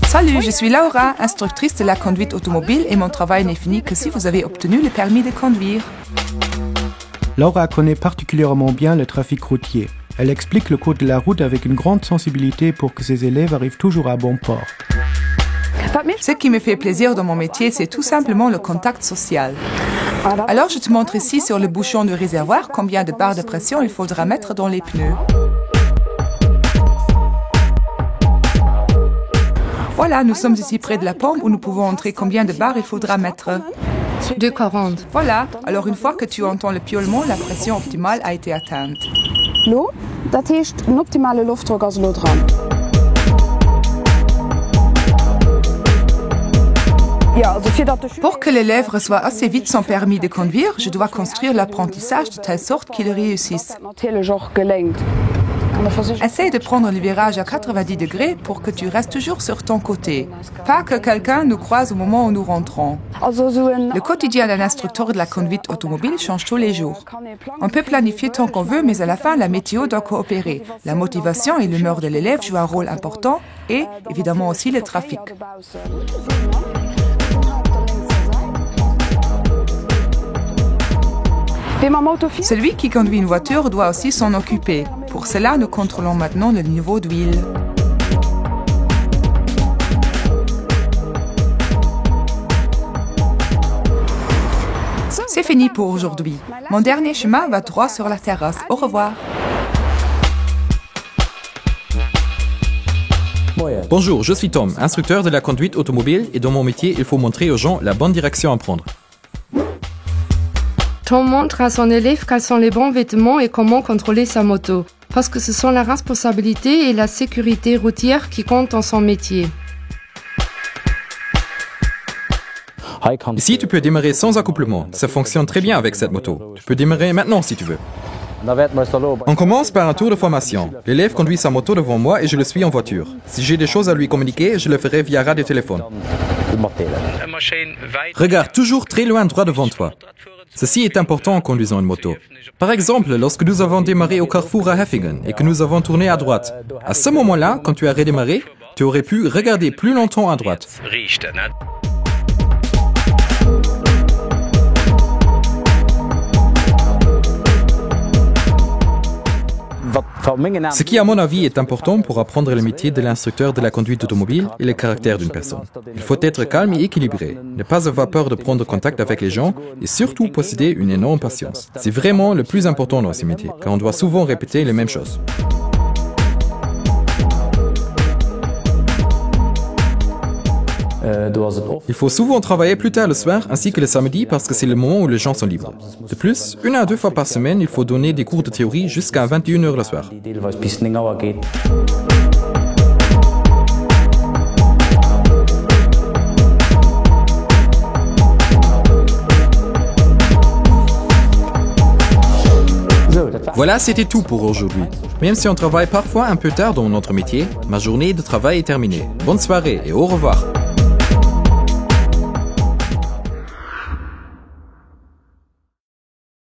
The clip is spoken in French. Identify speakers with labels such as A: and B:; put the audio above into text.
A: Salut, je suis Laura, instructrice de la conduite automobile et mon travail n'est fini que si vous avez obtenu le permis de conduire.
B: Laura connaît particulièrement bien le trafic routier. Elle explique le code de la route avec une grande sensibilité pour que ses élèves arrivent toujours à bon port.
A: Ce qui me fait plaisir dans mon métier, c'est tout simplement le contact social. Alors, je te montre ici sur le bouchon du réservoir combien de barres de pression il faudra mettre dans les pneus. Voilà, nous sommes ici près de la pompe où nous pouvons entrer combien de barres il faudra mettre.
C: 2,40.
A: Voilà, alors une fois que tu entends le piaulement, la pression optimale a été atteinte.
D: Lo, dat heet een optimale luchtdruk als lo dran.
A: Pour que l'élève reçoive assez vite son permis de conduire, je dois construire l'apprentissage de telle sorte qu'il réussisse. Essaye de prendre le virage à 90 degrés pour que tu restes toujours sur ton côté. Pas que quelqu'un nous croise au moment où nous rentrons. Le quotidien d'un instructeur de la conduite automobile change tous les jours. On peut planifier tant qu'on veut, mais à la fin, la météo doit coopérer. La motivation et l'humeur de l'élève jouent un rôle important et, évidemment, aussi le trafic. Celui qui conduit une voiture doit aussi s'en occuper. Pour cela, nous contrôlons maintenant le niveau d'huile. C'est fini pour aujourd'hui. Mon dernier chemin va droit sur la terrasse. Au revoir.
E: Bonjour, je suis Tom, instructeur de la conduite automobile et dans mon métier, il faut montrer aux gens la bonne direction à prendre.
C: Tom montre à son élève quels sont les bons vêtements et comment contrôler sa moto. Parce que ce sont la responsabilité et la sécurité routière qui comptent dans son métier.
E: Ici, tu peux démarrer sans accouplement. Ça fonctionne très bien avec cette moto. Tu peux démarrer maintenant si tu veux. On commence par un tour de formation. L'élève conduit sa moto devant moi et je le suis en voiture. Si j'ai des choses à lui communiquer, je le ferai via radiotéléphone. Regarde toujours très loin droit devant toi. Ceci est important en conduisant une moto. Par exemple, lorsque nous avons démarré au carrefour à Heffingen et que nous avons tourné à droite. À ce moment-là, quand tu as redémarré, tu aurais pu regarder plus longtemps à droite. Ce qui, à mon avis, est important pour apprendre le métier de l'instructeur de la conduite automobile est le caractère d'une personne. Il faut être calme et équilibré, ne pas avoir peur de prendre contact avec les gens et surtout posséder une énorme patience. C'est vraiment le plus important dans ce métier, car on doit souvent répéter les mêmes choses. Il faut souvent travailler plus tard le soir ainsi que le samedi parce que c'est le moment où les gens sont libres. De plus, 1 à 2 fois par semaine, il faut donner des cours de théorie jusqu'à 21h le soir. Voilà, c'était tout pour aujourd'hui. Même si on travaille parfois un peu tard dans notre métier, ma journée de travail est terminée. Bonne soirée et au revoir.